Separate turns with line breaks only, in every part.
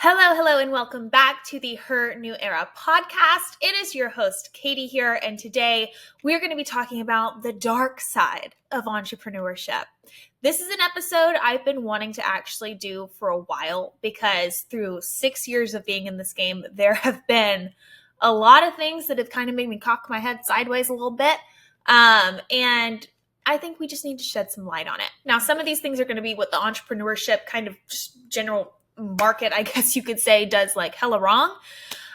Hello, and welcome back to the Her New Era podcast. It is your host, Katie here, and today we're going to be talking about the dark side of entrepreneurship. This is an episode I've been wanting to actually do for a while because through 6 years of being in this game, there have been a lot of things that have kind of made me cock my head sideways a little bit, and I think we just need to shed some light on it. Now, some of these things are going to be what the entrepreneurship kind of general market, I guess you could say, does like hella wrong.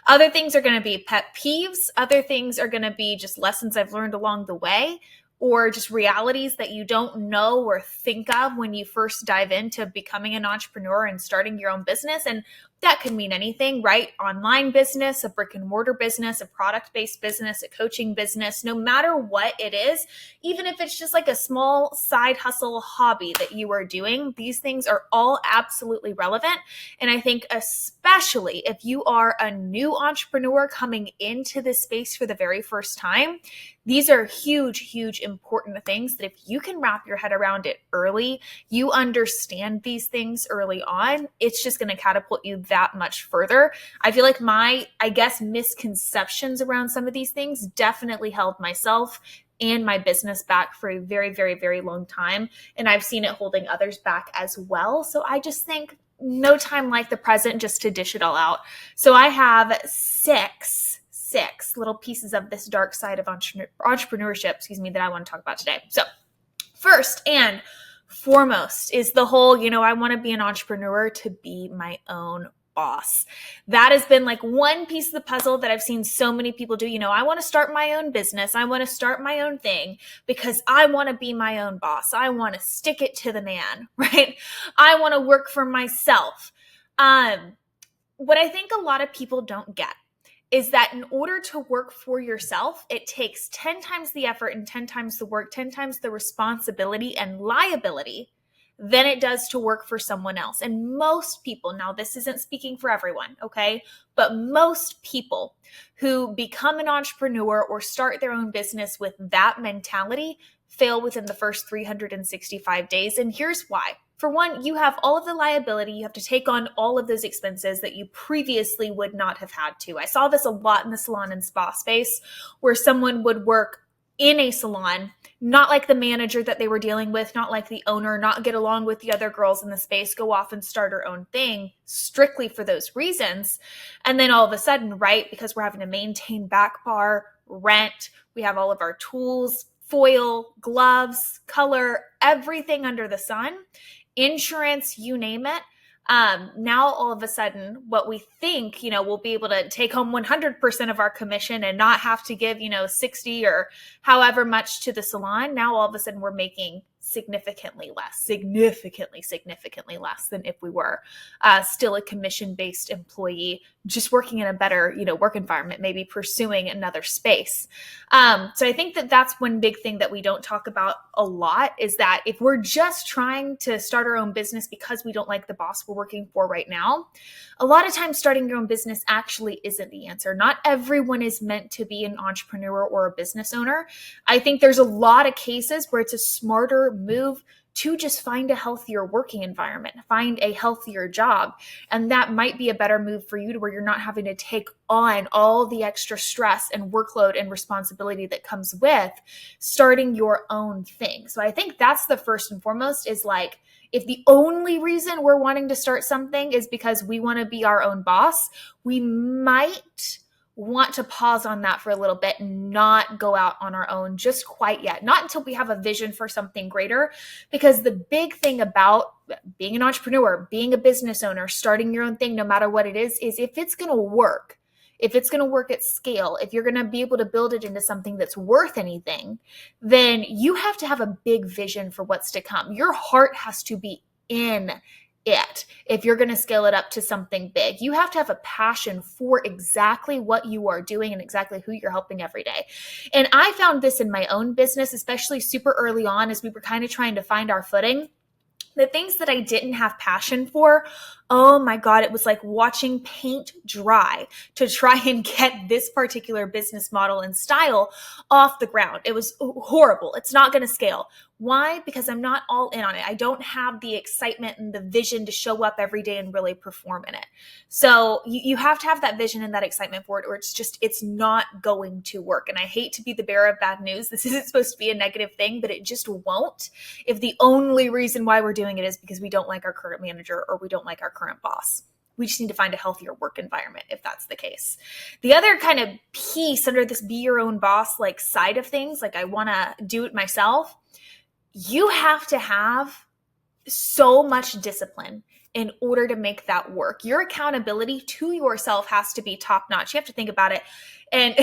Other things are going to be pet peeves. Other things are going to be just lessons I've learned along the way, or just realities that you don't know or think of when you first dive into becoming an entrepreneur and starting your own business. And that could mean anything, right? Online business, a brick and mortar business, a product-based business, a coaching business, no matter what it is, even if it's just like a small side hustle hobby that you are doing, these things are all absolutely relevant. And I think especially if you are a new entrepreneur coming into this space for the very first time, these are huge, important things that if you can wrap your head around it early, you understand these things early on, it's just going to catapult you that much further. I feel like my misconceptions around some of these things definitely held myself and my business back for a very long time. And I've seen it holding others back as well. So I just think no time like the present just to dish it all out. So I have six little pieces of this dark side of entrepreneurship, that I want to talk about today. So first and foremost is the whole, I want to be an entrepreneur to be my own boss. That has been like one piece of the puzzle that I've seen so many people do. I want to start my own business. I want to start my own thing because I want to be my own boss. I want to stick it to the man, right? I want to work for myself. What I think a lot of people don't get is that in order to work for yourself, it takes 10 times the effort and 10 times the work, 10 times the responsibility and liability than it does to work for someone else. And most people, now this isn't speaking for everyone, okay? But most people who become an entrepreneur or start their own business with that mentality fail within the first 365 days. And here's why. For one, you have all of the liability. You have to take on all of those expenses that you previously would not have had to. I saw this a lot in the salon and spa space where someone would work in a salon, not like the manager that they were dealing with, not like the owner, not get along with the other girls in the space, go off and start her own thing strictly for those reasons. And then all of a sudden, right, because we're having to maintain back bar, rent, we have all of our tools, foil, gloves, color, everything under the sun, insurance, you name it. Now all of a sudden what we think, we'll be able to take home 100% of our commission and not have to give, 60 or however much to the salon. Now all of a sudden we're making significantly less than if we were still a commission-based employee, just working in a better, work environment, maybe pursuing another space. So I think that that's one big thing that we don't talk about a lot is that if we're just trying to start our own business because we don't like the boss we're working for right now, a lot of times starting your own business actually isn't the answer. Not everyone is meant to be an entrepreneur or a business owner. I think there's a lot of cases where it's a smarter move to just find a healthier working environment, find a healthier job. And that might be a better move for you to where you're not having to take on all the extra stress and workload and responsibility that comes with starting your own thing. So I think that's the first and foremost is like, if the only reason we're wanting to start something is because we want to be our own boss, we might want to pause on that for a little bit and not go out on our own just quite yet. Not until we have a vision for something greater. Because the big thing about being an entrepreneur, being a business owner, starting your own thing, no matter what it is if it's going to work, if it's going to work at scale, if you're going to be able to build it into something that's worth anything, then you have to have a big vision for what's to come. Your heart has to be in it. If you're going to scale it up to something big, you have to have a passion for exactly what you are doing and exactly who you're helping every day. And I found this in my own business, especially super early on as we were kind of trying to find our footing. The things that I didn't have passion for, oh my God, it was like watching paint dry to try and get this particular business model and style off the ground. It was horrible. It's not going to scale. Why? Because I'm not all in on it. I don't have the excitement and the vision to show up every day and really perform in it. So you have to have that vision and that excitement for it, or it's not going to work. And I hate to be the bearer of bad news. This isn't supposed to be a negative thing, but it just won't if the only reason why we're doing it is because we don't like our current manager or we don't like our current boss. We just need to find a healthier work environment if that's the case. The other kind of piece under this be your own boss like side of things, like I want to do it myself, you have to have so much discipline in order to make that work. Your accountability to yourself has to be top notch. You have to think about it. And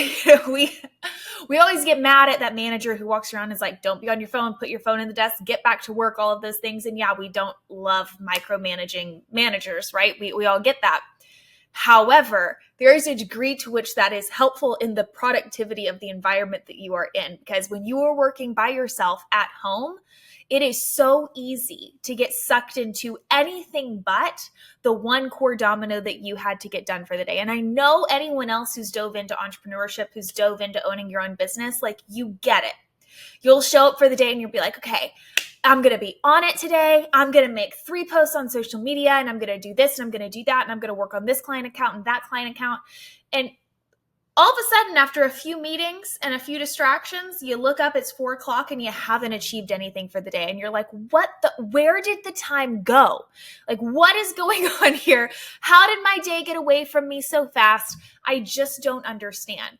we always get mad at that manager who walks around and is like, don't be on your phone, put your phone in the desk, get back to work, all of those things. And yeah, we don't love micromanaging managers, right? We all get that. However, there is a degree to which that is helpful in the productivity of the environment that you are in. Because when you are working by yourself at home, it is so easy to get sucked into anything but the one core domino that you had to get done for the day. And I know anyone else who's dove into entrepreneurship, who's dove into owning your own business, like you get it. You'll show up for the day and you'll be like, okay, I'm going to be on it today. I'm going to make 3 posts on social media and I'm going to do this and I'm going to do that and I'm going to work on this client account and that client account. And all of a sudden, after a few meetings and a few distractions, you look up, it's 4:00 and you haven't achieved anything for the day. And you're like, where did the time go? Like, what is going on here? How did my day get away from me so fast? I just don't understand.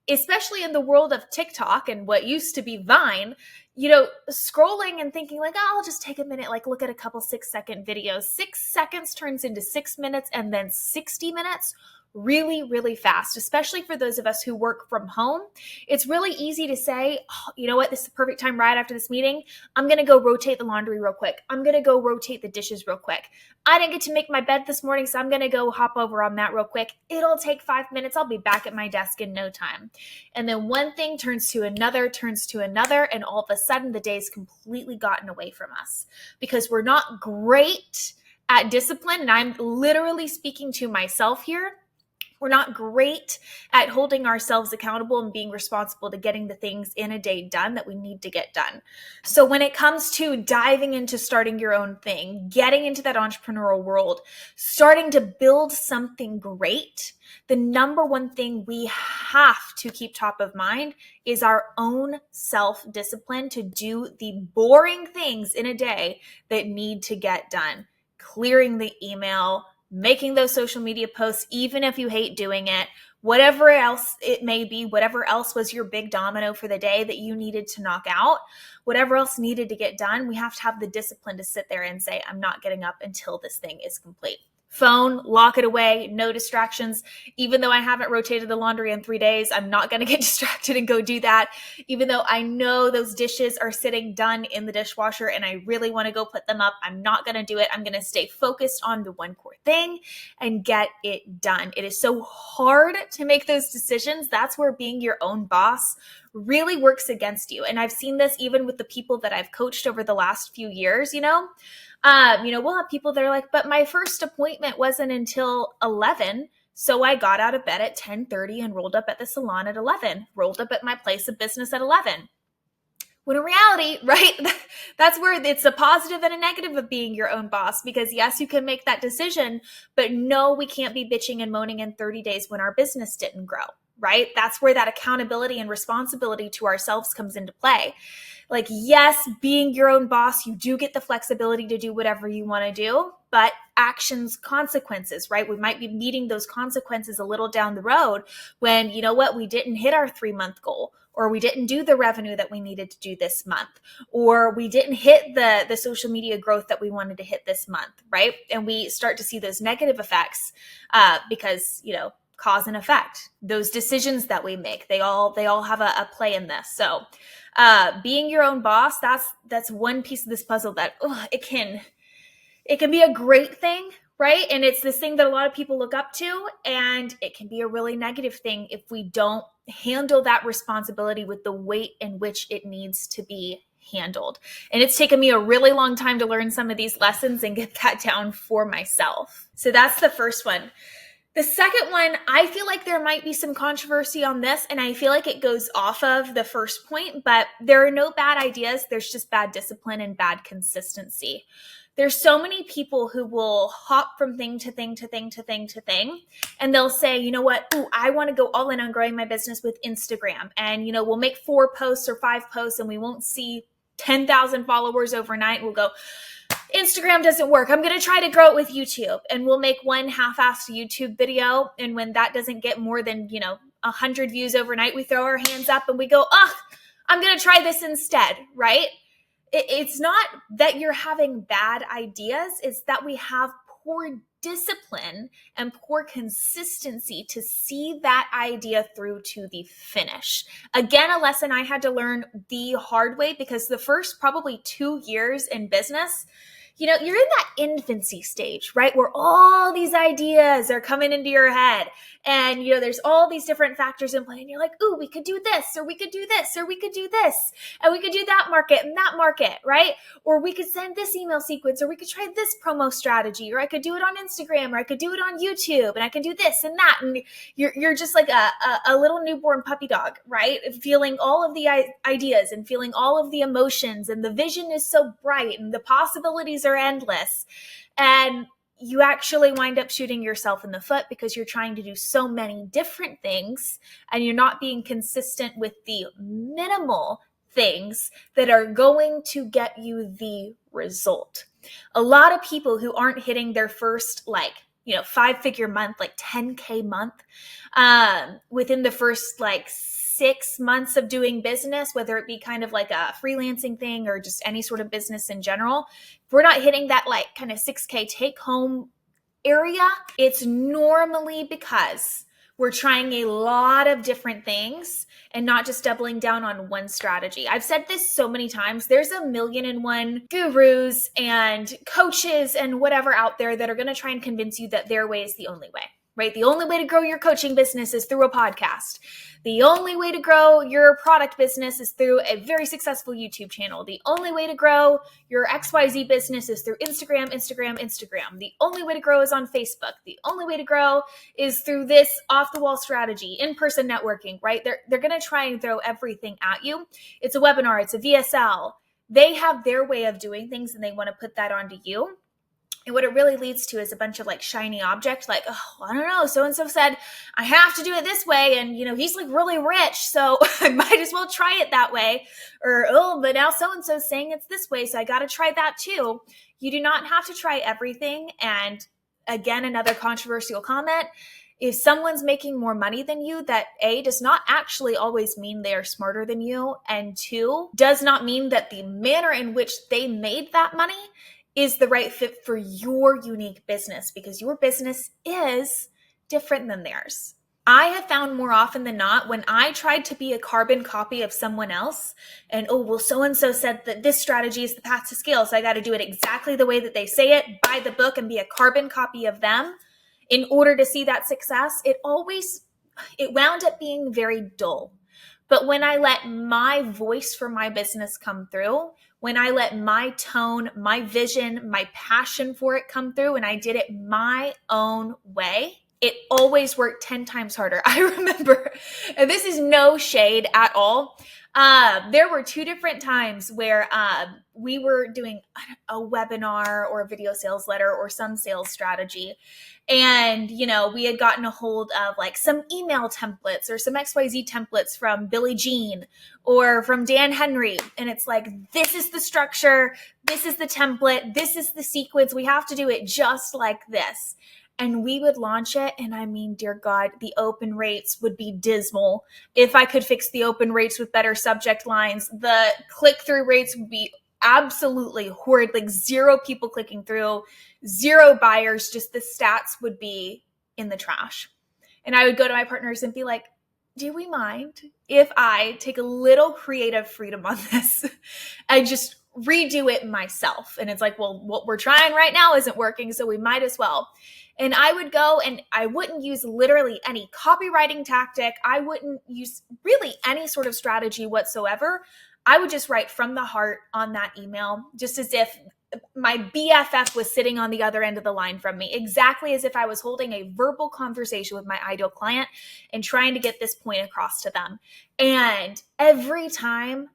Especially in the world of TikTok and what used to be Vine, scrolling and thinking like, oh, I'll just take a minute, like look at a couple 6-second videos. 6 seconds turns into 6 minutes and then 60 minutes really, really fast, especially for those of us who work from home. It's really easy to say, oh, you know what, this is the perfect time right after this meeting. I'm going to go rotate the laundry real quick. I'm going to go rotate the dishes real quick. I didn't get to make my bed this morning, so I'm going to go hop over on that real quick. It'll take 5 minutes. I'll be back at my desk in no time. And then one thing turns to another, and all of a sudden the day's completely gotten away from us because we're not great at discipline. And I'm literally speaking to myself here. We're not great at holding ourselves accountable and being responsible to getting the things in a day done that we need to get done. So when it comes to diving into starting your own thing, getting into that entrepreneurial world, starting to build something great, the number one thing we have to keep top of mind is our own self-discipline to do the boring things in a day that need to get done. Clearing the email, making those social media posts, even if you hate doing it, whatever else it may be, whatever else was your big domino for the day that you needed to knock out, whatever else needed to get done, we have to have the discipline to sit there and say, I'm not getting up until this thing is complete. Phone, lock it away, no distractions. Even though I haven't rotated the laundry in 3 days, I'm not going to get distracted and go do that. Even though I know those dishes are sitting done in the dishwasher and I really want to go put them up, I'm not going to do it. I'm going to stay focused on the one core thing and get it done. It is so hard to make those decisions. That's where being your own boss really works against you. And I've seen this even with the people that I've coached over the last few years, we'll have people that are like, but my first appointment wasn't until 11. So I got out of bed at 10:30 and rolled up at the salon at 11, rolled up at my place of business at 11. When in reality, right, that's where it's a positive and a negative of being your own boss, because yes, you can make that decision, but no, we can't be bitching and moaning in 30 days when our business didn't grow, right? That's where that accountability and responsibility to ourselves comes into play. Like, yes, being your own boss, you do get the flexibility to do whatever you want to do, but actions, consequences, right? We might be meeting those consequences a little down the road when, you know what, we didn't hit our 3-month goal, or we didn't do the revenue that we needed to do this month, or we didn't hit the social media growth that we wanted to hit this month, right? And we start to see those negative effects because, cause and effect, those decisions that we make, they all have a play in this. So being your own boss, that's one piece of this puzzle that it can be a great thing, right? And it's this thing that a lot of people look up to, and it can be a really negative thing if we don't handle that responsibility with the weight in which it needs to be handled. And it's taken me a really long time to learn some of these lessons and get that down for myself. So that's the first one. The second one, I feel like there might be some controversy on this, and I feel like it goes off of the first point, but there are no bad ideas. There's just bad discipline and bad consistency. There's so many people who will hop from thing to thing to thing to thing to thing, and they'll say, you know what, ooh, I want to go all in on growing my business with Instagram. And, we'll make 4 posts or 5 posts, and we won't see 10,000 followers overnight. We'll go, Instagram doesn't work. I'm going to try to grow it with YouTube. And we'll make one half-assed YouTube video. And when that doesn't get more than, 100 views overnight, we throw our hands up and we go, I'm going to try this instead, right? It's not that you're having bad ideas. It's that we have poor discipline and poor consistency to see that idea through to the finish. Again, a lesson I had to learn the hard way, because the first probably 2 years in business, you're in that infancy stage, right? Where all these ideas are coming into your head, and, there's all these different factors in play, and you're like, ooh, we could do this, or we could do this, or we could do this, and we could do that market and that market, right? Or we could send this email sequence, or we could try this promo strategy, or I could do it on Instagram, or I could do it on YouTube, and I can do this and that. And you're just like a little newborn puppy dog, right? Feeling all of the ideas and feeling all of the emotions, and the vision is so bright and the possibilities are endless. And you actually wind up shooting yourself in the foot, because you're trying to do so many different things and you're not being consistent with the minimal things that are going to get you the result. A lot of people who aren't hitting their first 5-figure month, like 10K month, within the first 6 months of doing business, whether it be kind of like a freelancing thing or just any sort of business in general, if we're not hitting that kind of 6K take home area, it's normally because we're trying a lot of different things and not just doubling down on one strategy. I've said this so many times. There's 1,000,001 gurus and coaches and whatever out there that are going to try and convince you that their way is the only way, right? The only way to grow your coaching business is through a podcast. The only way to grow your product business is through a very successful YouTube channel. The only way to grow your XYZ business is through Instagram. The only way to grow is on Facebook. The only way to grow is through this off-the-wall strategy, in-person networking, right? They're going to try and throw everything at you. It's a webinar. It's a VSL. They have their way of doing things, and they want to put that onto you. And what it really leads to is a bunch of shiny object, I don't know, so-and-so said I have to do it this way. And, he's really rich, so I might as well try it that way. Or, but now so-and-so's saying it's this way, so I got to try that too. You do not have to try everything. And again, another controversial comment. If someone's making more money than you, that A, does not actually always mean they are smarter than you. And 2, does not mean that the manner in which they made that money is the right fit for your unique business, because your business is different than theirs. I have found more often than not, when I tried to be a carbon copy of someone else, and so-and-so said that this strategy is the path to scale, so I got to do it exactly the way that they say it, buy the book and be a carbon copy of them in order to see that success, it wound up being very dull. But when I let my voice for my business come through, when I let my tone, my vision, my passion for it come through, and I did it my own way, it always worked 10 times harder. I remember, and this is no shade at all, there were 2 different times where we were doing a webinar or a video sales letter or some sales strategy. And, we had gotten a hold of some email templates or some XYZ templates from Billie Jean or from Dan Henry. And it's this is the structure. This is the template. This is the sequence. We have to do it just like this. And we would launch it. And I mean, dear God, the open rates would be dismal. If I could fix the open rates with better subject lines, the click-through rates would be absolutely horrid, 0 people clicking through, 0 buyers, just the stats would be in the trash. And I would go to my partners and be like, do we mind if I take a little creative freedom on this and just redo it myself? And it's well, what we're trying right now isn't working, so we might as well. And I would go and I wouldn't use literally any copywriting tactic. I wouldn't use really any sort of strategy whatsoever. I would just write from the heart on that email, just as if my BFF was sitting on the other end of the line from me, exactly as if I was holding a verbal conversation with my ideal client and trying to get this point across to them. And every time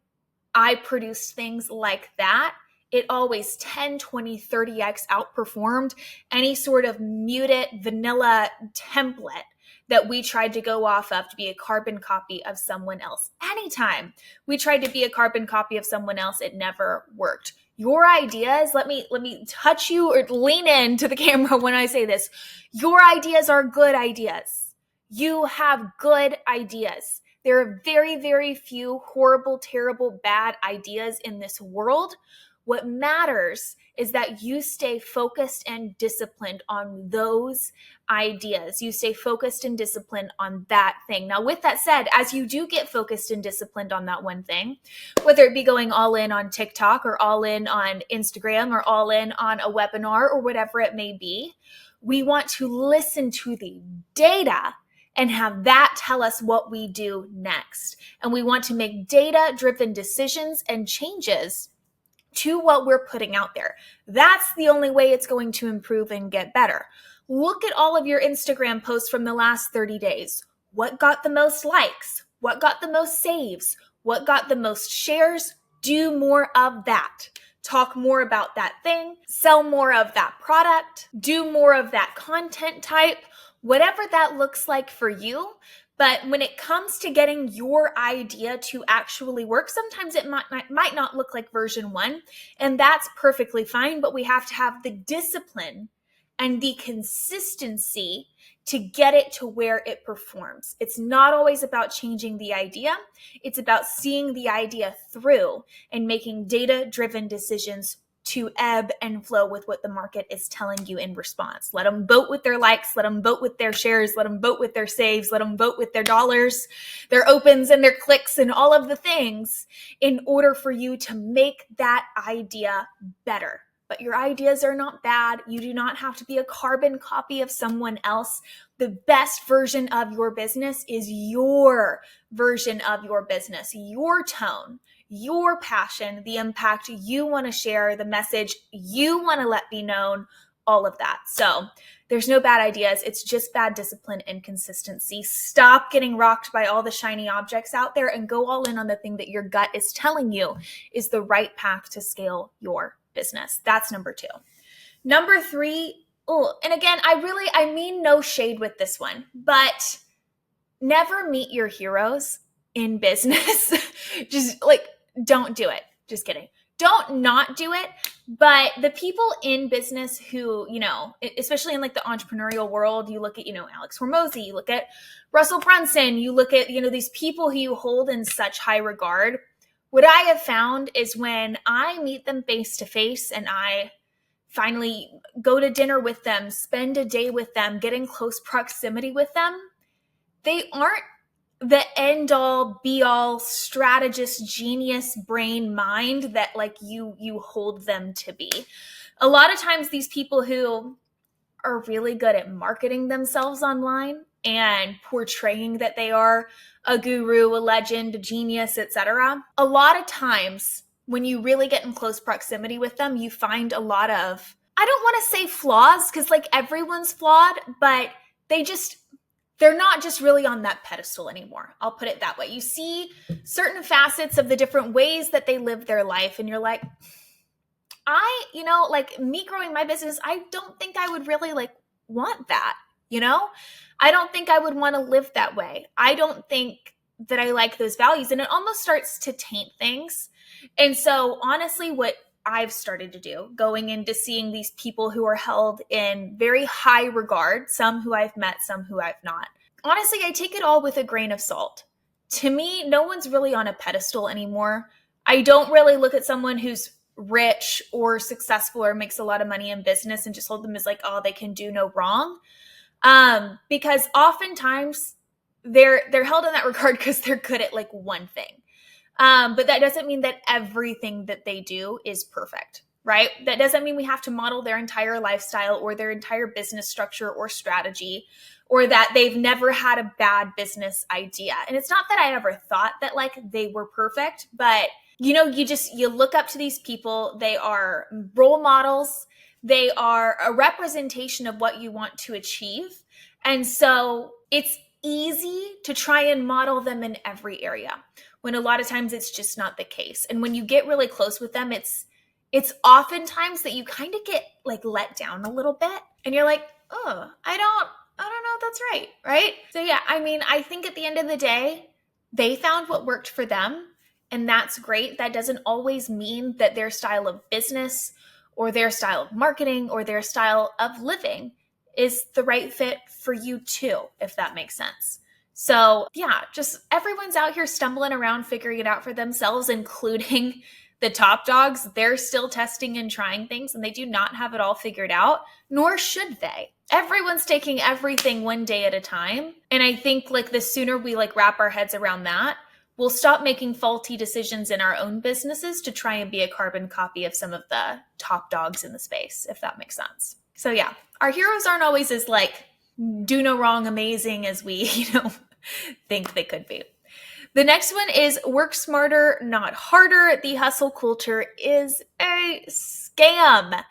I produced things like that, it always 10, 20, 30x outperformed any sort of muted vanilla template that we tried to go off of to be a carbon copy of someone else. Anytime we tried to be a carbon copy of someone else, it never worked. Your ideas, let me touch you or lean into the camera when I say this. Your ideas are good ideas. You have good ideas. There are very, very few horrible, terrible, bad ideas in this world. What matters is that you stay focused and disciplined on those ideas. You stay focused and disciplined on that thing. Now, with that said, as you do get focused and disciplined on that one thing, whether it be going all in on TikTok or all in on Instagram or all in on a webinar or whatever it may be, we want to listen to the data and have that tell us what we do next. And we want to make data-driven decisions and changes to what we're putting out there. That's the only way it's going to improve and get better. Look at all of your Instagram posts from the last 30 days. What got the most likes? What got the most saves? What got the most shares? Do more of that. Talk more about that thing. Sell more of that product. Do more of that content type. Whatever that looks like for you. But when it comes to getting your idea to actually work, sometimes it might not look like version 1, and that's perfectly fine, but we have to have the discipline and the consistency to get it to where it performs. It's not always about changing the idea. It's about seeing the idea through and making data-driven decisions to ebb and flow with what the market is telling you in response. Let them vote with their likes, let them vote with their shares, let them vote with their saves, let them vote with their dollars, their opens and their clicks and all of the things in order for you to make that idea better. But your ideas are not bad. You do not have to be a carbon copy of someone else. The best version of your business is your version of your business, your tone, your passion, the impact you want to share, the message you want to let be known, all of that. So there's no bad ideas. It's just bad discipline and consistency. Stop getting rocked by all the shiny objects out there and go all in on the thing that your gut is telling you is the right path to scale your business. That's number 2. Number 3, and again, I mean no shade with this one, but never meet your heroes in business. Just don't do it. Just kidding. Don't not do it. But the people in business who, especially in the entrepreneurial world, you look at, Alex Hormozy, you look at Russell Brunson, you look at, these people who you hold in such high regard. What I have found is when I meet them face to face and I finally go to dinner with them, spend a day with them, get in close proximity with them, they aren't the end all be all strategist, genius, brain, mind that you hold them to be. A lot of times these people who are really good at marketing themselves online and portraying that they are a guru, a legend, a genius, etc. A lot of times when you really get in close proximity with them, you find a lot of, I don't want to say flaws because everyone's flawed, but they're not just really on that pedestal anymore. I'll put it that way. You see certain facets of the different ways that they live their life and you're like, me growing my business, I don't think I would really want that, I don't think I would want to live that way. I don't think that I like those values, and it almost starts to taint things. And so honestly, what I've started to do going into seeing these people who are held in very high regard, some who I've met, some who I've not. Honestly, I take it all with a grain of salt. To me, no one's really on a pedestal anymore. I don't really look at someone who's rich or successful or makes a lot of money in business and just hold them as they can do no wrong. Because oftentimes they're held in that regard because they're good at one thing. But that doesn't mean that everything that they do is perfect, right? That doesn't mean we have to model their entire lifestyle or their entire business structure or strategy, or that they've never had a bad business idea. And it's not that I ever thought that they were perfect, but you look up to these people. They are role models. They are a representation of what you want to achieve. And so it's easy to try and model them in every area when a lot of times it's just not the case. And when you get really close with them, it's oftentimes that you kind of get like let down a little bit and you're like, oh, I don't know if that's right. Right. So yeah, I mean, I think at the end of the day, they found what worked for them. And that's great. That doesn't always mean that their style of business or their style of marketing or their style of living is the right fit for you too, if that makes sense. So yeah, just everyone's out here stumbling around, figuring it out for themselves, including the top dogs. They're still testing and trying things and they do not have it all figured out, nor should they. Everyone's taking everything one day at a time. And I think like the sooner we like wrap our heads around that, we'll stop making faulty decisions in our own businesses to try and be a carbon copy of some of the top dogs in the space, if that makes sense. So yeah, our heroes aren't always as like do no wrong amazing as we, think they could be. The next one is work smarter, not harder. The hustle culture is a scam.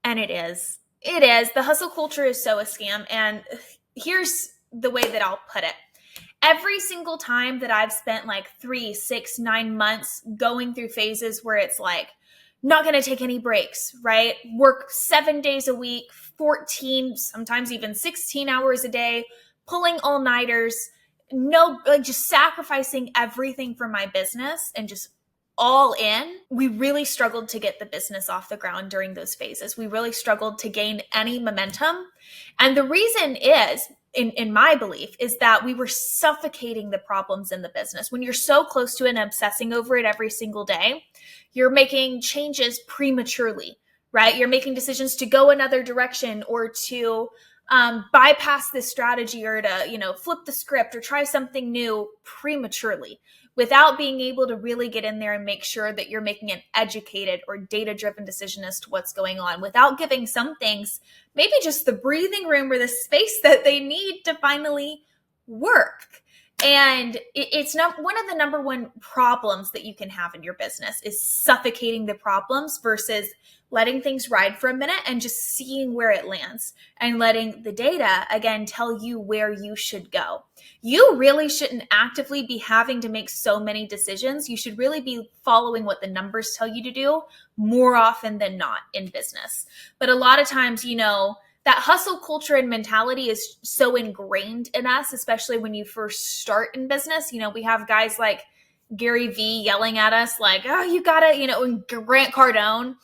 And it is. It is. The hustle culture is so a scam. And here's the way that I'll put it. Every single time that I've spent like 3, 6, 9 months going through phases where it's like, not going to take any breaks, right? Work 7 days a week, 14, sometimes even 16 hours a day, pulling all-nighters, just sacrificing everything for my business and just all in. We really struggled to get the business off the ground during those phases. We really struggled to gain any momentum. And the reason is, in my belief, is that we were suffocating the problems in the business. When you're so close to it and obsessing over it every single day, you're making changes prematurely, right? You're making decisions to go another direction or to bypass this strategy or to, flip the script or try something new prematurely without being able to really get in there and make sure that you're making an educated or data-driven decision as to what's going on, without giving some things maybe just the breathing room or the space that they need to finally work. And it's not one of the number one problems that you can have in your business is suffocating the problems versus letting things ride for a minute and just seeing where it lands and letting the data, again, tell you where you should go. You really shouldn't actively be having to make so many decisions. You should really be following what the numbers tell you to do more often than not in business. But a lot of times, that hustle culture and mentality is so ingrained in us, especially when you first start in business. We have guys like Gary Vee yelling at us like, oh, you gotta, and Grant Cardone,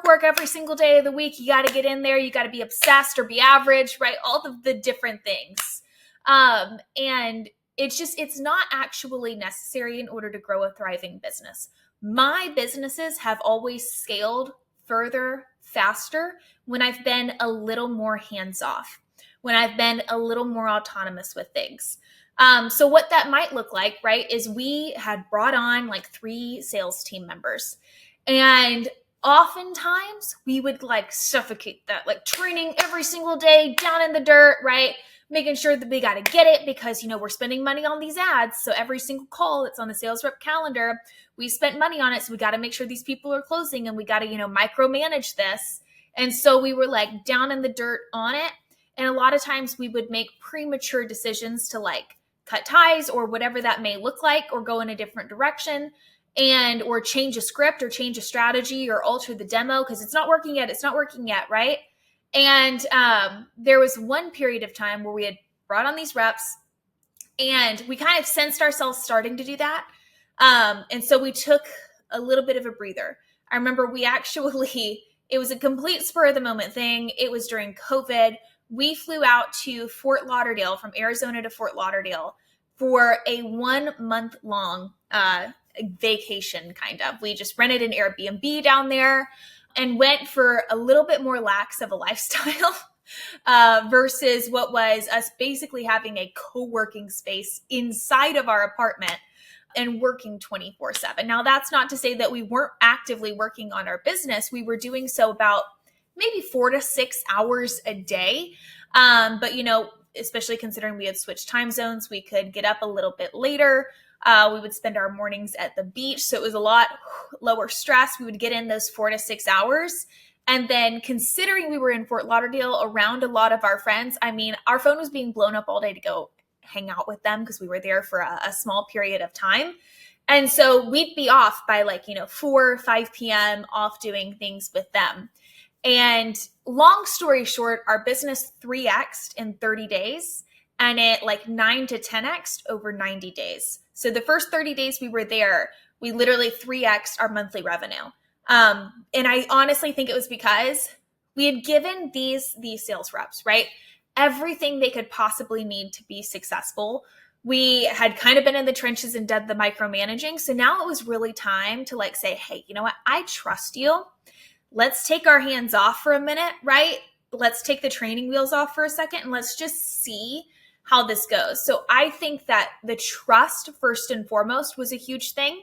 work every single day of the week. You got to get in there. You got to be obsessed or be average, right? All of the different things. And it's not actually necessary in order to grow a thriving business. My businesses have always scaled further, faster when I've been a little more hands-off, when I've been a little more autonomous with things. So what that might look like, right, is we had brought on like 3 sales team members. And oftentimes we would like suffocate that, like training every single day down in the dirt, right? Making sure that we got to get it because, we're spending money on these ads. So every single call that's on the sales rep calendar, we spent money on it. So we got to make sure these people are closing and we got to, micromanage this. And so we were like down in the dirt on it. And a lot of times we would make premature decisions to like cut ties or whatever that may look like, or go in a different direction or change a script or change a strategy or alter the demo because it's not working yet, right? And there was one period of time where we had brought on these reps and we kind of sensed ourselves starting to do that. And so we took a little bit of a breather. I remember it was a complete spur of the moment thing. It was during COVID. We flew out to Fort Lauderdale, from Arizona to Fort Lauderdale, for a 1 month long vacation, kind of. We just rented an Airbnb down there and went for a little bit more lax of a lifestyle versus what was us basically having a co-working space inside of our apartment and working 24/7. Now, that's not to say that we weren't actively working on our business. We were doing so about maybe 4 to 6 hours a day. But, especially considering we had switched time zones, we could get up a little bit later. We would spend our mornings at the beach. So it was a lot lower stress. We would get in those 4 to 6 hours. And then considering we were in Fort Lauderdale around a lot of our friends, I mean, our phone was being blown up all day to go hang out with them because we were there for a small period of time. And so we'd be off by 4 or 5 p.m. off doing things with them. And long story short, our business 3x'd in 30 days and it 9 to 10x'd over 90 days. So the first 30 days we were there, we literally 3x'd our monthly revenue. And I honestly think it was because we had given these sales reps, right, everything they could possibly need to be successful. We had kind of been in the trenches and done the micromanaging. So now it was really time to say, hey, you know what? I trust you. Let's take our hands off for a minute, right? Let's take the training wheels off for a second and let's just see how this goes. So I think that the trust first and foremost was a huge thing.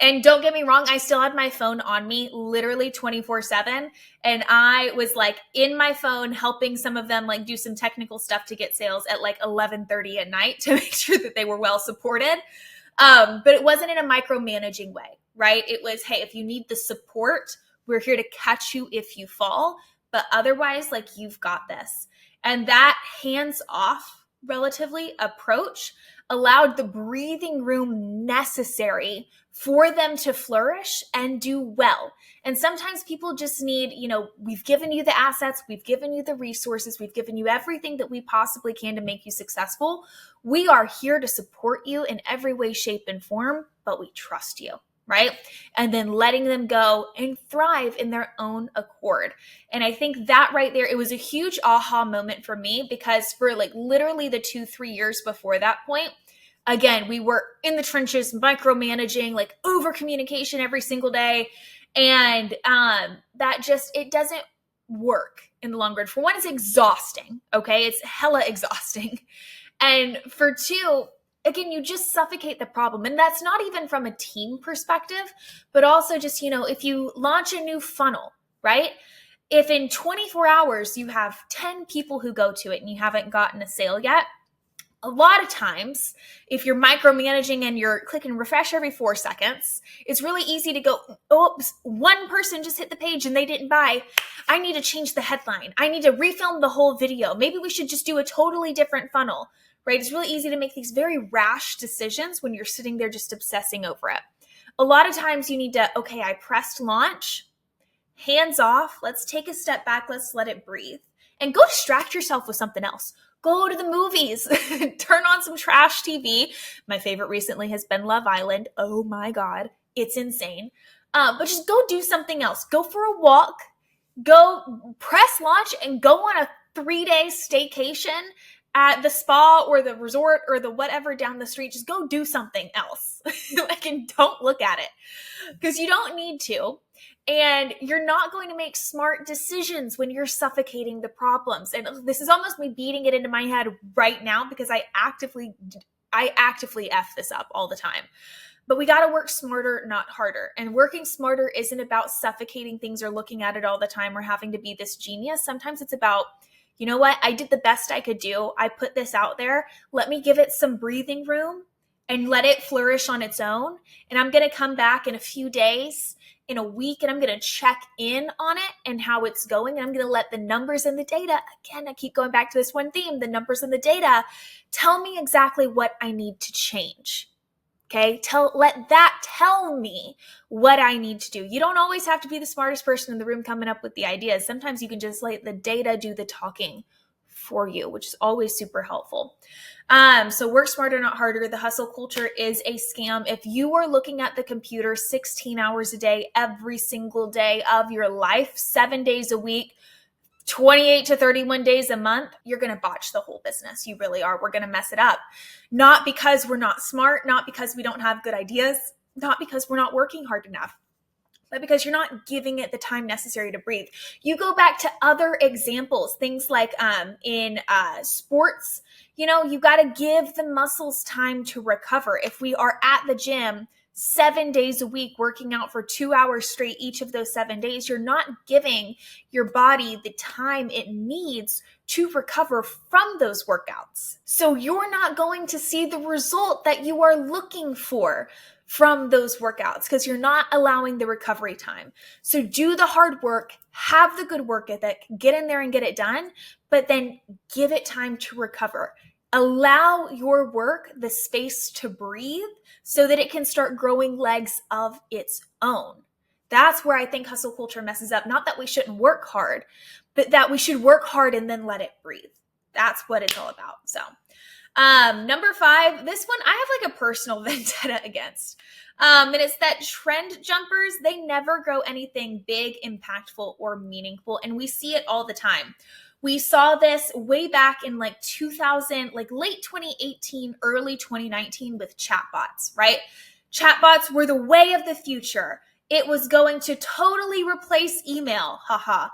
And don't get me wrong, I still had my phone on me literally 24/7. And I was in my phone helping some of them do some technical stuff to get sales at 11:30 at night to make sure that they were well supported. But it wasn't in a micromanaging way, right? It was, hey, if you need the support, we're here to catch you if you fall. But otherwise, you've got this. And that hands-off relatively approach allowed the breathing room necessary for them to flourish and do well. And sometimes people just need, we've given you the assets, we've given you the resources, we've given you everything that we possibly can to make you successful. We are here to support you in every way, shape, and form, but we trust you. Right? And then letting them go and thrive in their own accord. And I think that right there, it was a huge aha moment for me because for literally the 2-3 years before that point, again, we were in the trenches, micromanaging, over communication every single day. And that just, it doesn't work in the long run. For one, it's exhausting. Okay. It's hella exhausting. And for two, again, you just suffocate the problem. And that's not even from a team perspective, but also just, if you launch a new funnel, right? If in 24 hours you have 10 people who go to it and you haven't gotten a sale yet, a lot of times, if you're micromanaging and you're clicking refresh every 4 seconds, it's really easy to go, oops, one person just hit the page and they didn't buy. I need to change the headline. I need to refilm the whole video. Maybe we should just do a totally different funnel. Right? It's really easy to make these very rash decisions when you're sitting there just obsessing over it. A lot of times you need to, okay, I pressed launch, hands off, let's take a step back, let's let it breathe. And go distract yourself with something else. Go to the movies, turn on some trash TV. My favorite recently has been Love Island. Oh my God, it's insane. But just go do something else. Go for a walk, go press launch and go on a 3-day staycation at the spa or the resort or the whatever down the street. Just go do something else. And don't look at it because you don't need to. And you're not going to make smart decisions when you're suffocating the problems. And this is almost me beating it into my head right now because I actively F this up all the time. But we got to work smarter, not harder. And working smarter isn't about suffocating things or looking at it all the time or having to be this genius. Sometimes it's about, you know what? I did the best I could do. I put this out there. Let me give it some breathing room and let it flourish on its own. And I'm going to come back in a few days, in a week, and I'm going to check in on it and how it's going. And I'm going to let the numbers and the data, again, I keep going back to this one theme, the numbers and the data, tell me exactly what I need to change. Okay, let that tell me what I need to do. You don't always have to be the smartest person in the room coming up with the ideas. Sometimes you can just let the data do the talking for you, which is always super helpful. So work smarter, not harder. The hustle culture is a scam. If you are looking at the computer 16 hours a day, every single day of your life, 7 days a week, 28 to 31 days a month, you're going to botch the whole business. You really are. We're going to mess it up. Not because we're not smart, not because we don't have good ideas, not because we're not working hard enough, but because you're not giving it the time necessary to breathe. You go back to other examples, things like in sports, you got to give the muscles time to recover. If we are at the gym 7 days a week, working out for 2 hours straight each of those 7 days, you're not giving your body the time it needs to recover from those workouts. So you're not going to see the result that you are looking for from those workouts because you're not allowing the recovery time. So do the hard work, have the good work ethic, get in there and get it done, but then give it time to recover. Allow your work the space to breathe so that it can start growing legs of its own. That's where I think hustle culture messes up. Not that we shouldn't work hard, but that we should work hard and then let it breathe. That's what it's all about. So, number 5, this one I have like a personal vendetta against. And it's that trend jumpers, they never grow anything big, impactful, or meaningful. And we see it all the time. We saw this way back in like 2000, like late 2018, early 2019 with chatbots, right? Chatbots were the way of the future. It was going to totally replace email. Haha.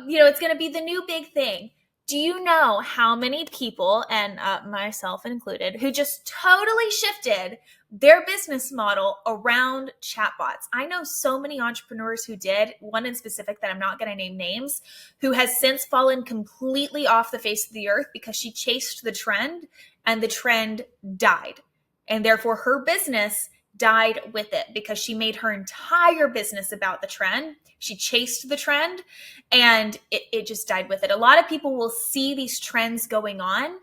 It's going to be the new big thing. Do you know how many people, and myself included, who just totally shifted their business model around chatbots? I know so many entrepreneurs who did, one in specific that I'm not going to name names, who has since fallen completely off the face of the earth because she chased the trend and the trend died. And therefore her business died with it because she made her entire business about the trend. She chased the trend and it just died with it. A lot of people will see these trends going on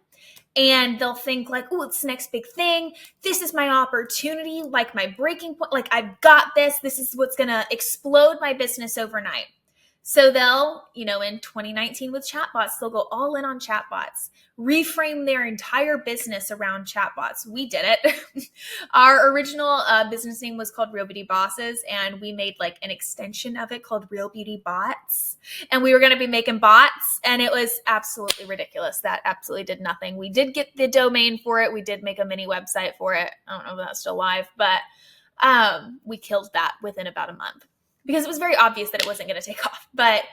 and they'll think like, oh, it's the next big thing. This is my opportunity, like my breaking point. Like I've got this. This is what's going to explode my business overnight. So they'll, in 2019 with chatbots, they'll go all in on chatbots, reframe their entire business around chatbots. We did it. Our original business name was called Real Beauty Bosses, and we made like an extension of it called Real Beauty Bots. And we were going to be making bots, and it was absolutely ridiculous. That absolutely did nothing. We did get the domain for it. We did make a mini website for it. I don't know if that's still live, but we killed that within about a month, because it was very obvious that it wasn't going to take off. But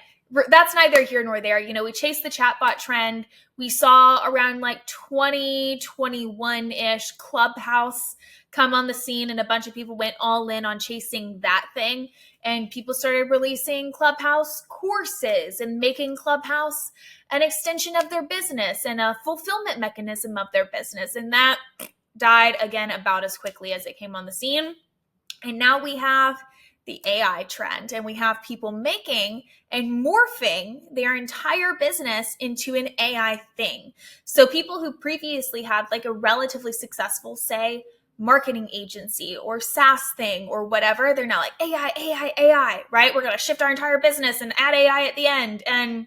that's neither here nor there. We chased the chatbot trend. We saw around like 2021-ish Clubhouse come on the scene, and a bunch of people went all in on chasing that thing. And people started releasing Clubhouse courses and making Clubhouse an extension of their business and a fulfillment mechanism of their business. And that died again about as quickly as it came on the scene. And now we have the AI trend, and we have people making and morphing their entire business into an AI thing. So people who previously had like a relatively successful, say, marketing agency or SaaS thing or whatever, they're now like AI, right? We're going to shift our entire business and add AI at the end. And,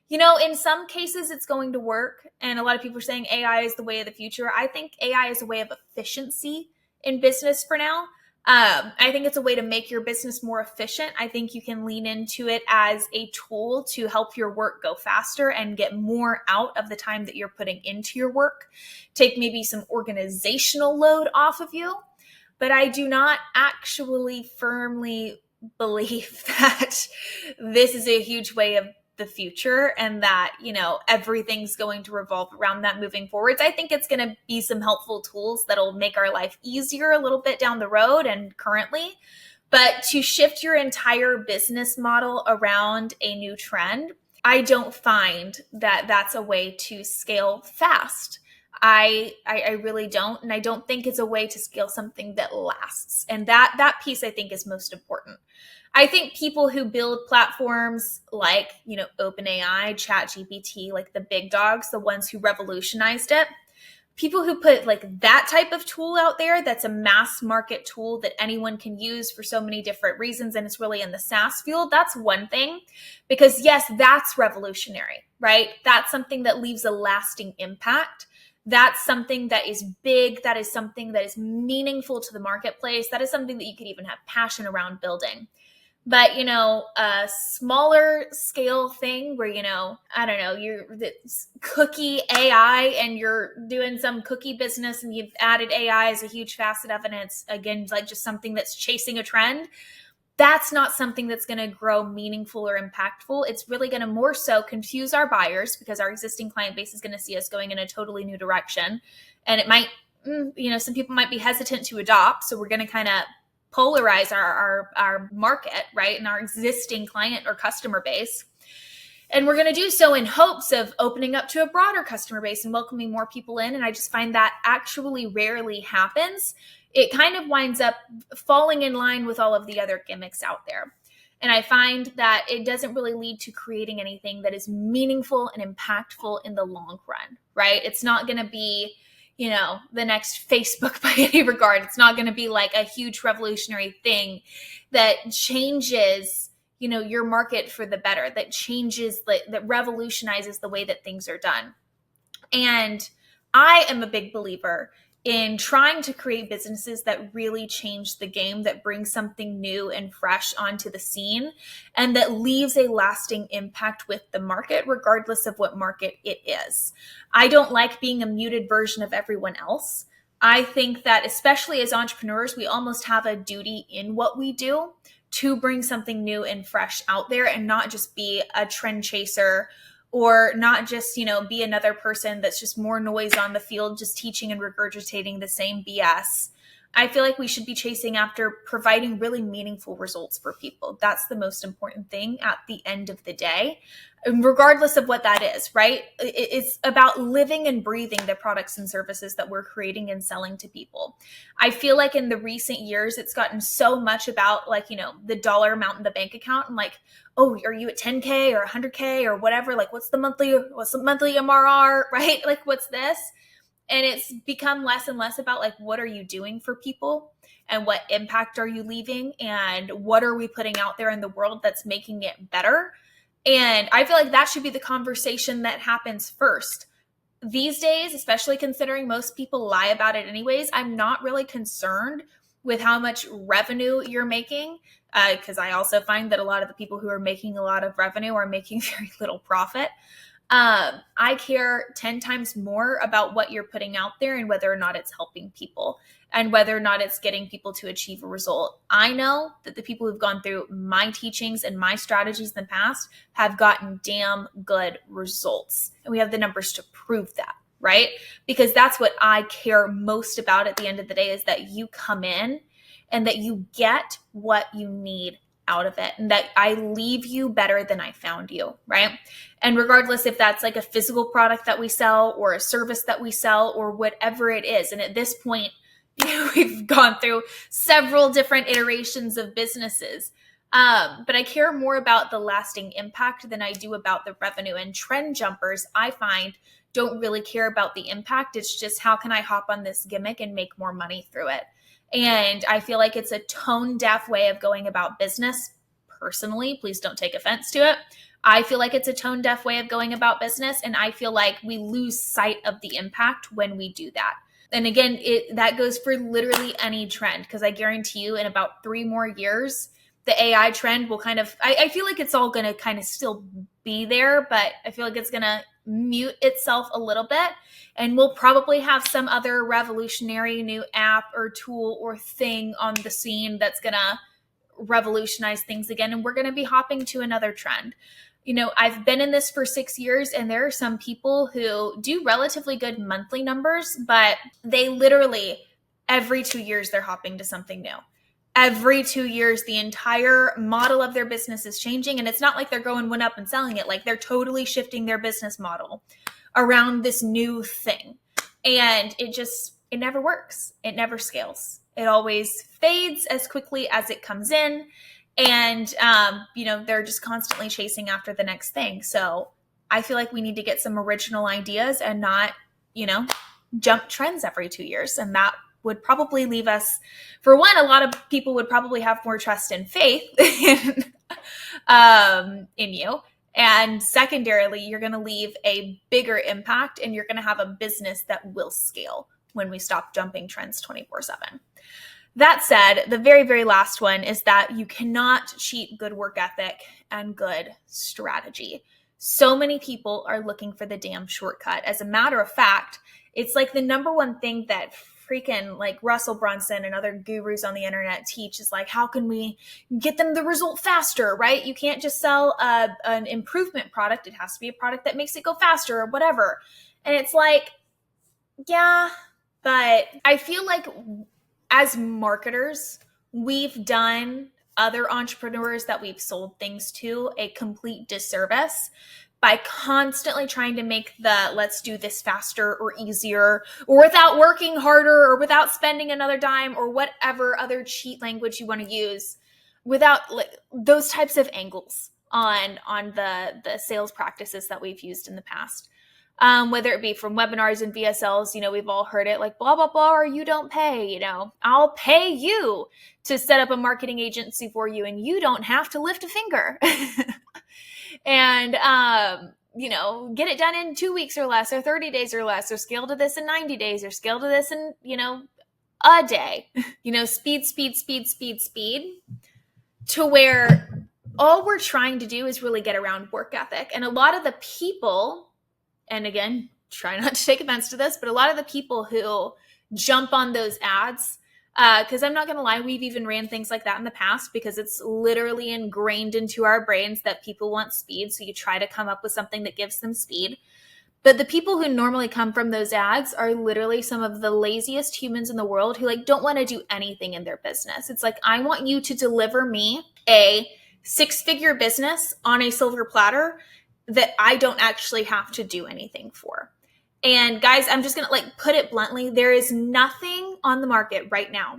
in some cases it's going to work. And a lot of people are saying AI is the way of the future. I think AI is a way of efficiency in business for now. I think it's a way to make your business more efficient. I think you can lean into it as a tool to help your work go faster and get more out of the time that you're putting into your work. Take maybe some organizational load off of you. But I do not actually firmly believe that this is a huge way of the future and that, everything's going to revolve around that moving forwards. I think it's going to be some helpful tools that'll make our life easier a little bit down the road and currently. But to shift your entire business model around a new trend, I don't find that that's a way to scale fast. I really don't. And I don't think it's a way to scale something that lasts. And that piece I think is most important. I think people who build platforms like, OpenAI, ChatGPT, like the big dogs, the ones who revolutionized it, people who put like that type of tool out there, that's a mass market tool that anyone can use for so many different reasons, and it's really in the SaaS field, that's one thing. Because yes, that's revolutionary, right? That's something that leaves a lasting impact. That's something that is big. That is something that is meaningful to the marketplace. That is something that you could even have passion around building. But, a smaller scale thing where, I don't know, you're this cookie AI and you're doing some cookie business and you've added AI as a huge facet of it. And it's, again, like just something that's chasing a trend. That's not something that's going to grow meaningful or impactful. It's really going to more so confuse our buyers because our existing client base is going to see us going in a totally new direction. And it might some people might be hesitant to adopt. So we're going to kind of polarize our market, right? And our existing client or customer base. And we're going to do so in hopes of opening up to a broader customer base and welcoming more people in. And I just find that actually rarely happens. It kind of winds up falling in line with all of the other gimmicks out there. And I find that it doesn't really lead to creating anything that is meaningful and impactful in the long run, right? It's not going to be, the next Facebook by any regard. It's not going to be like a huge revolutionary thing that changes, your market for the better, that changes, that revolutionizes the way that things are done. And I am a big believer in trying to create businesses that really change the game, that bring something new and fresh onto the scene, and that leaves a lasting impact with the market, regardless of what market it is. I don't like being a muted version of everyone else. I think that especially as entrepreneurs, we almost have a duty in what we do to bring something new and fresh out there and not just be a trend chaser, or not just, be another person that's just more noise on the field, just teaching and regurgitating the same BS. I feel like we should be chasing after providing really meaningful results for people. That's the most important thing at the end of the day, regardless of what that is, right? It's about living and breathing the products and services that we're creating and selling to people. I feel like in the recent years, it's gotten so much about the dollar amount in the bank account and oh, are you at 10K or 100K or whatever? What's the monthly MRR, right? What's this? And it's become less and less about what are you doing for people and what impact are you leaving and what are we putting out there in the world that's making it better? And I feel like that should be the conversation that happens first. These days, especially considering most people lie about it anyways, I'm not really concerned with how much revenue you're making, because I also find that a lot of the people who are making a lot of revenue are making very little profit. I care 10 times more about what you're putting out there and whether or not it's helping people and whether or not it's getting people to achieve a result. I know that the people who've gone through my teachings and my strategies in the past have gotten damn good results. And we have the numbers to prove that, right? Because that's what I care most about at the end of the day, is that you come in and that you get what you need out of it, and that I leave you better than I found you, right? And regardless if that's a physical product that we sell or a service that we sell or whatever it is. And at this point, we've gone through several different iterations of businesses. But I care more about the lasting impact than I do about the revenue. And trend jumpers, I find, don't really care about the impact. It's just, how can I hop on this gimmick and make more money through it? And I feel like it's a tone-deaf way of going about business. Personally, please don't take offense to it. I feel like it's a tone-deaf way of going about business, and I feel like we lose sight of the impact when we do that. And again, that goes for literally any trend, because I guarantee you in about 3 more years, the AI trend will I feel like it's all going to kind of still be there, but I feel like it's going to mute itself a little bit. And we'll probably have some other revolutionary new app or tool or thing on the scene that's going to revolutionize things again. And we're going to be hopping to another trend. I've been in this for 6 years, and there are some people who do relatively good monthly numbers, but they literally every 2 years, they're hopping to something new. Every 2 years, the entire model of their business is changing. And it's not like they're going one up and selling it. They're totally shifting their business model around this new thing. And it never works. It never scales. It always fades as quickly as it comes in. And, they're just constantly chasing after the next thing. So I feel like we need to get some original ideas and not, jump trends every 2 years. And that would probably leave us, for one, a lot of people would probably have more trust and faith in you. And secondarily, you're going to leave a bigger impact, and you're going to have a business that will scale when we stop jumping trends 24/7. That said, the very, very last one is that you cannot cheat good work ethic and good strategy. So many people are looking for the damn shortcut. As a matter of fact, it's the number one thing that freaking Russell Brunson and other gurus on the internet teach is how can we get them the result faster, right? You can't just sell an improvement product. It has to be a product that makes it go faster or whatever. And it's yeah, But I feel like as marketers, we've done other entrepreneurs that we've sold things to a complete disservice by constantly trying to make the let's do this faster or easier or without working harder or without spending another dime or whatever other cheat language you want to use, without those types of angles on the sales practices that we've used in the past. Whether it be from webinars and VSLs, we've all heard it like blah, blah, blah, or you don't pay, I'll pay you to set up a marketing agency for you and you don't have to lift a finger. And, get it done in 2 weeks or less, or 30 days or less, or scale to this in 90 days, or scale to this in, a day, speed, to where all we're trying to do is really get around work ethic. And a lot of the people, and again, try not to take offense to this, but a lot of the people who jump on those ads, because I'm not going to lie, we've even ran things like that in the past because it's literally ingrained into our brains that people want speed. So you try to come up with something that gives them speed. But the people who normally come from those ads are literally some of the laziest humans in the world who don't want to do anything in their business. It's like, I want you to deliver me a 6-figure business on a silver platter that I don't actually have to do anything for. And guys, I'm just going to put it bluntly. There is nothing on the market right now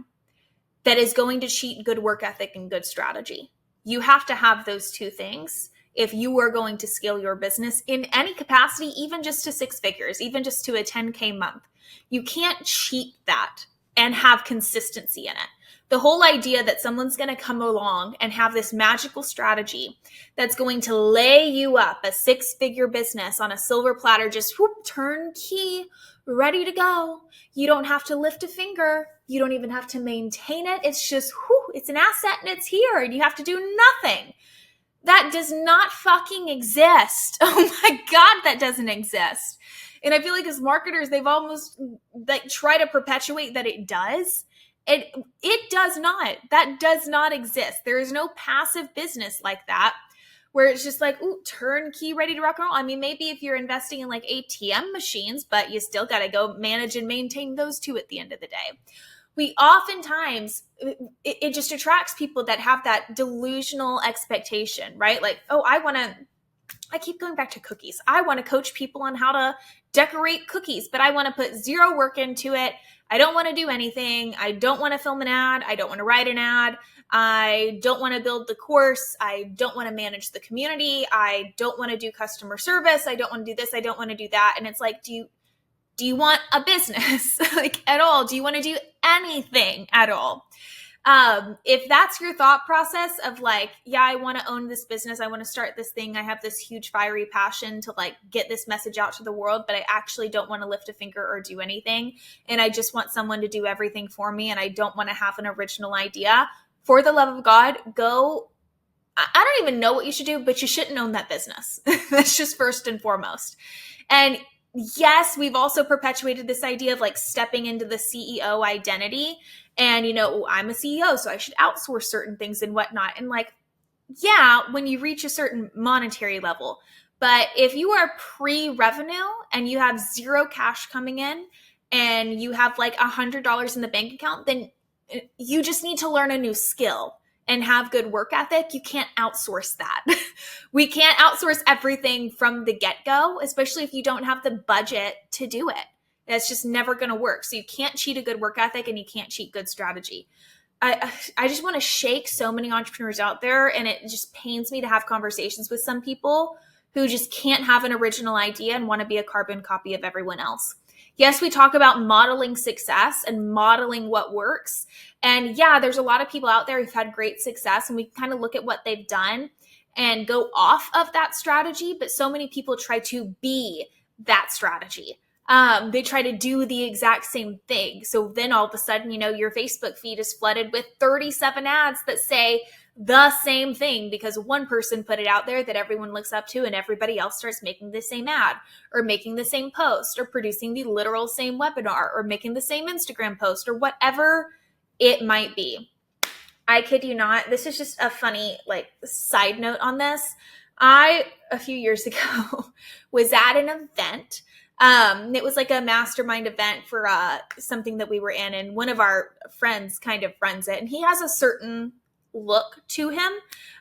that is going to cheat good work ethic and good strategy. You have to have those two things if you are going to scale your business in any capacity, even just to 6 figures, even just to a 10K month. You can't cheat that and have consistency in it. The whole idea that someone's going to come along and have this magical strategy that's going to lay you up a 6-figure business on a silver platter, just turnkey, ready to go. You don't have to lift a finger. You don't even have to maintain it. It's just, it's an asset and it's here and you have to do nothing. That does not fucking exist. Oh my God, that doesn't exist. And I feel like as marketers, they've almost try to perpetuate that it does. It does not. That does not exist. There is no passive business like that where it's just turnkey, ready to rock and roll. I mean, maybe if you're investing in ATM machines, but you still got to go manage and maintain those too at the end of the day. We oftentimes, it just attracts people that have that delusional expectation, right? I keep going back to cookies. I want to coach people on how to decorate cookies, but I want to put zero work into it. I don't want to do anything. I don't want to film an ad. I don't want to write an ad. I don't want to build the course. I don't want to manage the community. I don't want to do customer service. I don't want to do this. I don't want to do that. And it's like, do you want a business at all? Do you want to do anything at all? If that's your thought process of I want to own this business, I want to start this thing, I have this huge fiery passion to get this message out to the world, but I actually don't want to lift a finger or do anything. And I just want someone to do everything for me. And I don't want to have an original idea. For the love of God, go. I don't even know what you should do, but you shouldn't own that business. That's just first and foremost. And yes, we've also perpetuated this idea of stepping into the CEO identity. And, I'm a CEO, so I should outsource certain things and whatnot. And when you reach a certain monetary level, but if you are pre-revenue and you have zero cash coming in and you have $100 in the bank account, then you just need to learn a new skill and have good work ethic. You can't outsource that. We can't outsource everything from the get-go, especially if you don't have the budget to do it. That's just never going to work. So you can't cheat a good work ethic and you can't cheat good strategy. I just want to shake so many entrepreneurs out there, and it just pains me to have conversations with some people who just can't have an original idea and want to be a carbon copy of everyone else. Yes, we talk about modeling success and modeling what works. And yeah, there's a lot of people out there who've had great success, and we kind of look at what they've done and go off of that strategy. But so many people try to be that strategy. They try to do the exact same thing. So then all of a sudden, your Facebook feed is flooded with 37 ads that say the same thing because one person put it out there that everyone looks up to, and everybody else starts making the same ad or making the same post or producing the literal same webinar or making the same Instagram post or whatever it might be. I kid you not. This is just a funny side note on this. I, a few years ago, was at an event It was like a mastermind event for something that we were in, and one of our friends kind of runs it, and he has a certain look to him.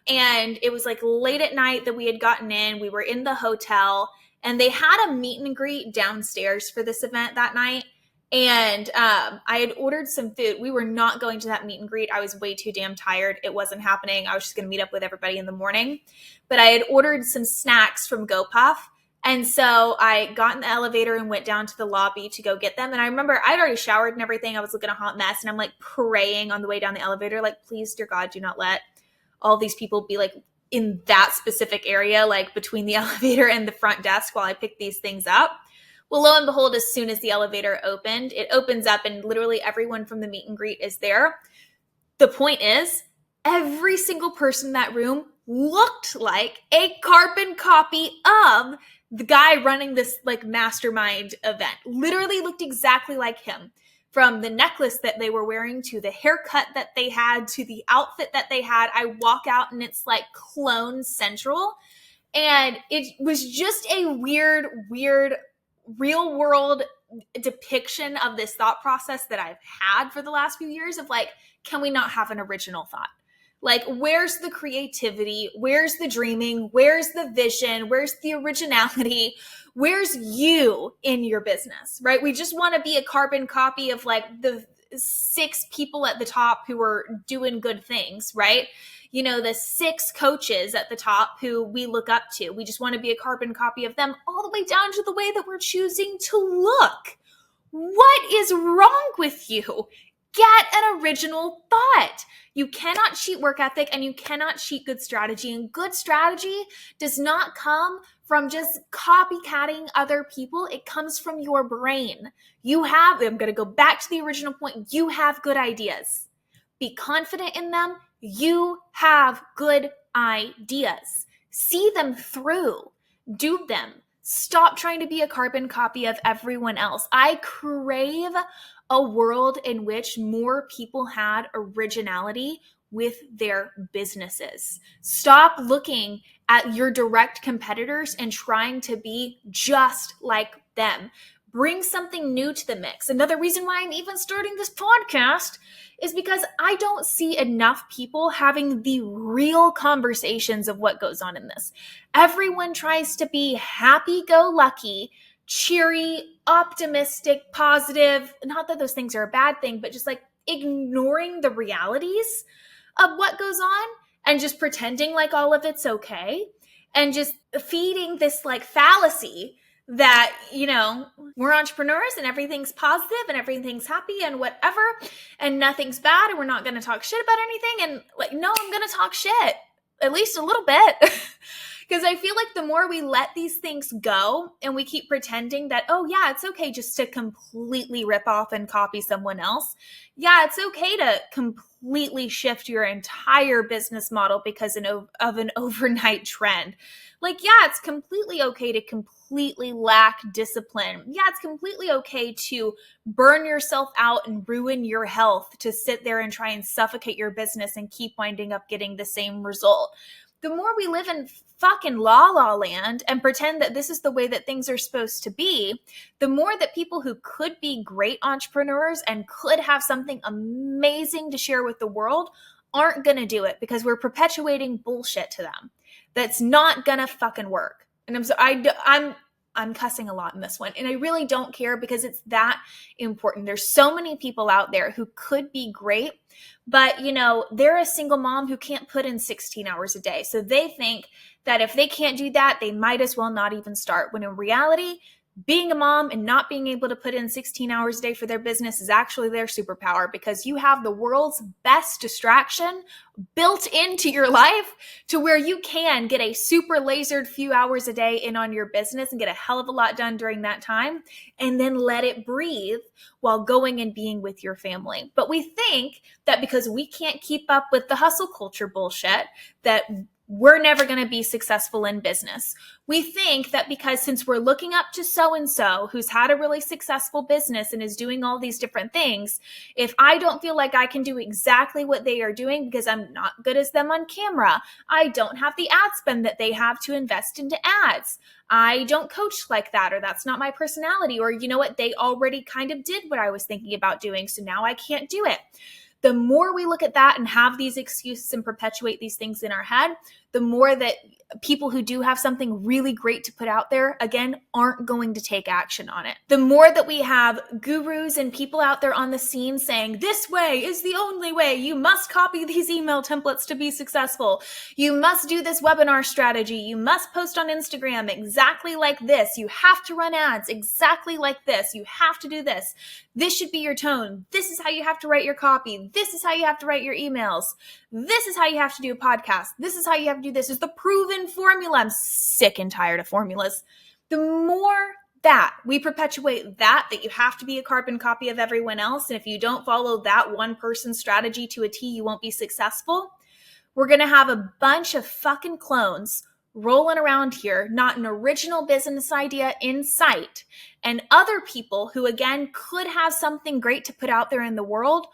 And it was like late at night that we had gotten in. We were in the hotel, and they had a meet and greet downstairs for this event that night. And I had ordered some food. We were not going to that meet and greet. I was way too damn tired. It wasn't happening. I was just going to meet up with everybody in the morning. But I had ordered some snacks from GoPuff. And so I got in the elevator and went down to the lobby to go get them. And I remember I'd already showered and everything. I was looking a hot mess. And I'm like praying on the way down the elevator, like, please, dear God, do not let all these people be like in that specific area, like between the elevator and the front desk while I pick these things up. Well, lo and behold, as soon as the elevator opened, it opens up and literally everyone from the meet and greet is there. The point is, every single person in that room looked like a carbon copy of the guy running this like mastermind event. Literally looked exactly like him. From the necklace that they were wearing to the haircut that they had to the outfit that they had. I walk out and it's like clone central. And it was just a weird real world depiction of this thought process that I've had for the last few years of like, can we not have an original thought? Like, where's the creativity? Where's the dreaming? Where's the vision? Where's the originality? Where's you in your business, right? We just want to be a carbon copy of like the 6 people at the top who are doing good things, right? You know, the 6 coaches at the top who we look up to. We just want to be a carbon copy of them all the way down to the way that we're choosing to look. What is wrong with you? Get an original thought. You cannot cheat work ethic and you cannot cheat good strategy. And good strategy does not come from just copycatting other people. It comes from your brain. I'm going to go back to the original point. You have good ideas. Be confident in them. You have good ideas. See them through. Do them. Stop trying to be a carbon copy of everyone else. I crave a world in which more people had originality with their businesses. Stop looking at your direct competitors and trying to be just like them. Bring something new to the mix. Another reason why I'm even starting this podcast is because I don't see enough people having the real conversations of what goes on in this. Everyone tries to be happy-go-lucky, cheery, optimistic, positive. Not that those things are a bad thing, but just like ignoring the realities of what goes on and just pretending like all of it's okay and just feeding this like fallacy that, you know, we're entrepreneurs and everything's positive and everything's happy and whatever and nothing's bad and we're not going to talk shit about anything. And like, no, I'm going to talk shit, at least a little bit. Because I feel like the more we let these things go and we keep pretending that, oh yeah, it's okay just to completely rip off and copy someone else. Yeah, it's okay to completely shift your entire business model because of an overnight trend. Like, yeah, it's completely okay to completely lack discipline. Yeah, it's completely okay to burn yourself out and ruin your health to sit there and try and suffocate your business and keep winding up getting the same result. The more we live in fucking la land and pretend that this is the way that things are supposed to be, the more that people who could be great entrepreneurs and could have something amazing to share with the world aren't going to do it because we're perpetuating bullshit to them. That's not going to fucking work. And I'm cussing a lot in this one. And I really don't care because it's that important. There's so many people out there who could be great, but you know, they're a single mom who can't put in 16 hours a day. So they think that if they can't do that, they might as well not even start. When in reality, being a mom and not being able to put in 16 hours a day for their business is actually their superpower because you have the world's best distraction built into your life to where you can get a super lasered few hours a day in on your business and get a hell of a lot done during that time and then let it breathe while going and being with your family. But we think that because we can't keep up with the hustle culture bullshit, that we're never going to be successful in business. We think that because since we're looking up to so-and-so who's had a really successful business and is doing all these different things, if I don't feel like I can do exactly what they are doing because I'm not good as them on camera, I don't have the ad spend that they have to invest into ads, I don't coach like that, or that's not my personality, or you know what, they already kind of did what I was thinking about doing, so now I can't do it. The more we look at that and have these excuses and perpetuate these things in our head, the more that people who do have something really great to put out there, again, aren't going to take action on it. The more that we have gurus and people out there on the scene saying, this way is the only way, you must copy these email templates to be successful, you must do this webinar strategy, you must post on Instagram exactly like this, you have to run ads exactly like this, you have to do this, this should be your tone, this is how you have to write your copy, this is how you have to write your emails, this is how you have to do a podcast, this is how you have to do this, is the proven formula. I'm sick and tired of formulas. The more that we perpetuate that you have to be a carbon copy of everyone else, and if you don't follow that one person's strategy to a T, you won't be successful, we're going to have a bunch of fucking clones rolling around here, not an original business idea in sight, and other people who, again, could have something great to put out there in the world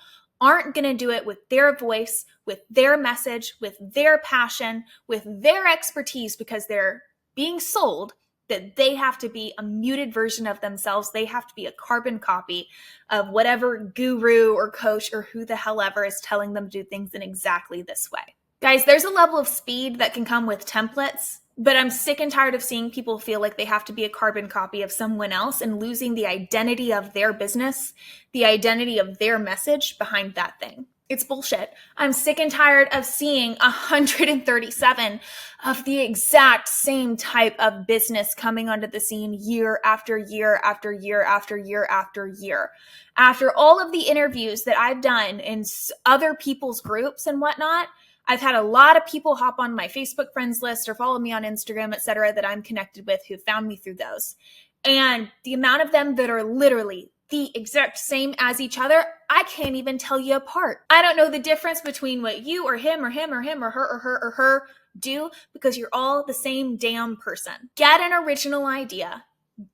aren't going to do it with their voice, with their message, with their passion, with their expertise, because they're being sold that they have to be a muted version of themselves. They have to be a carbon copy of whatever guru or coach or who the hell ever is telling them to do things in exactly this way. Guys, there's a level of speed that can come with templates, but I'm sick and tired of seeing people feel like they have to be a carbon copy of someone else and losing the identity of their business, the identity of their message behind that thing. It's bullshit. I'm sick and tired of seeing 137 of the exact same type of business coming onto the scene year after year after year after year after year. After all of the interviews that I've done in other people's groups and whatnot, I've had a lot of people hop on my Facebook friends list or follow me on Instagram, etc., that I'm connected with who found me through those. And the amount of them that are literally the exact same as each other, I can't even tell you apart. I don't know the difference between what you or him or him or him or her do, because you're all the same damn person. Get an original idea.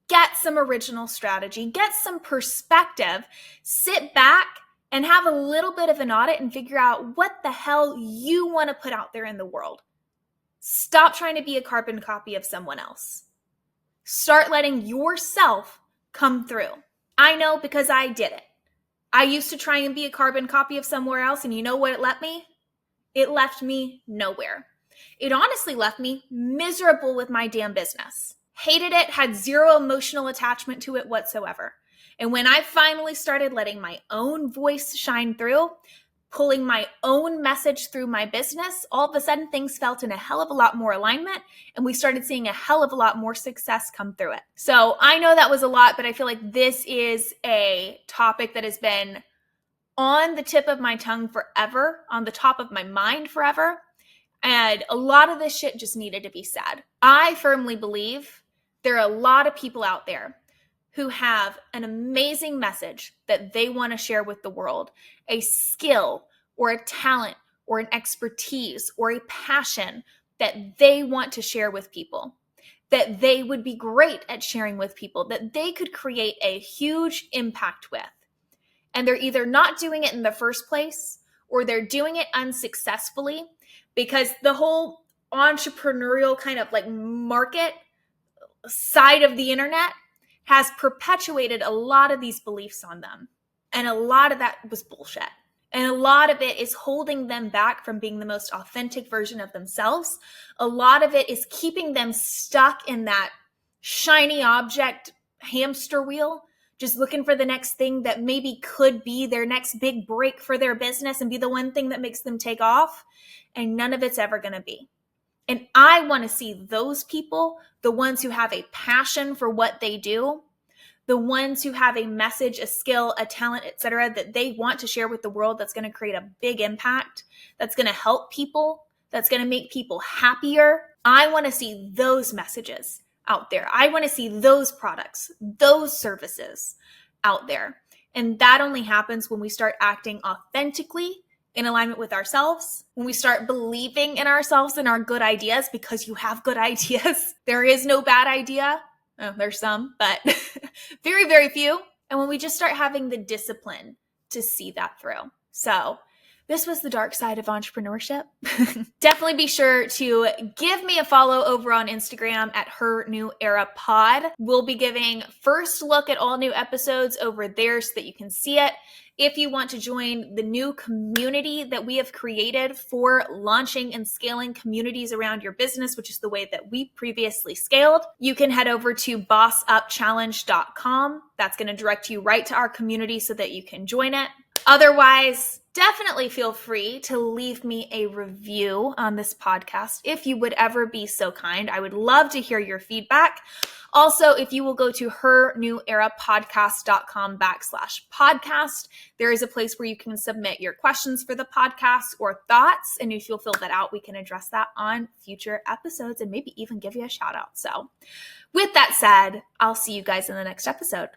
Get some original strategy. Get some perspective. Sit back and have a little bit of an audit and figure out what the hell you want to put out there in the world. Stop trying to be a carbon copy of someone else. Start letting yourself come through. I know, because I did it. I used to try and be a carbon copy of somewhere else, and you know what it left me? It left me nowhere. It honestly left me miserable with my damn business. Hated it, had zero emotional attachment to it whatsoever. And when I finally started letting my own voice shine through, pulling my own message through my business, all of a sudden things felt in a hell of a lot more alignment, and we started seeing a hell of a lot more success come through it. So I know that was a lot, but I feel like this is a topic that has been on the tip of my tongue forever, on the top of my mind forever, and a lot of this shit just needed to be said. I firmly believe there are a lot of people out there who have an amazing message that they want to share with the world, a skill or a talent or an expertise or a passion that they want to share with people, that they would be great at sharing with people, that they could create a huge impact with. And they're either not doing it in the first place, or they're doing it unsuccessfully, because the whole entrepreneurial kind of like market side of the internet has perpetuated a lot of these beliefs on them. And a lot of that was bullshit. And a lot of it is holding them back from being the most authentic version of themselves. A lot of it is keeping them stuck in that shiny object hamster wheel, just looking for the next thing that maybe could be their next big break for their business and be the one thing that makes them take off. And none of it's ever going to be. And I want to see those people, the ones who have a passion for what they do, the ones who have a message, a skill, a talent, etc., that they want to share with the world, that's going to create a big impact, that's going to help people, that's going to make people happier. I want to see those messages out there. I want to see those products, those services out there. And that only happens when we start acting authentically in alignment with ourselves, when we start believing in ourselves and our good ideas, because you have good ideas. There is no bad idea. Oh, there's some, but very, very few. And when we just start having the discipline to see that through. So this was the dark side of entrepreneurship. Definitely be sure to give me a follow over on Instagram at Her New Era Pod. We'll be giving first look at all new episodes over there so that you can see it. If you want to join the new community that we have created for launching and scaling communities around your business, which is the way that we previously scaled, you can head over to bossupchallenge.com. That's going to direct you right to our community so that you can join it. Otherwise, definitely feel free to leave me a review on this podcast if you would ever be so kind. I would love to hear your feedback. Also, if you will go to hernewerapodcast.com/podcast, there is a place where you can submit your questions for the podcast or thoughts. And if you'll fill that out, we can address that on future episodes and maybe even give you a shout out. So with that said, I'll see you guys in the next episode.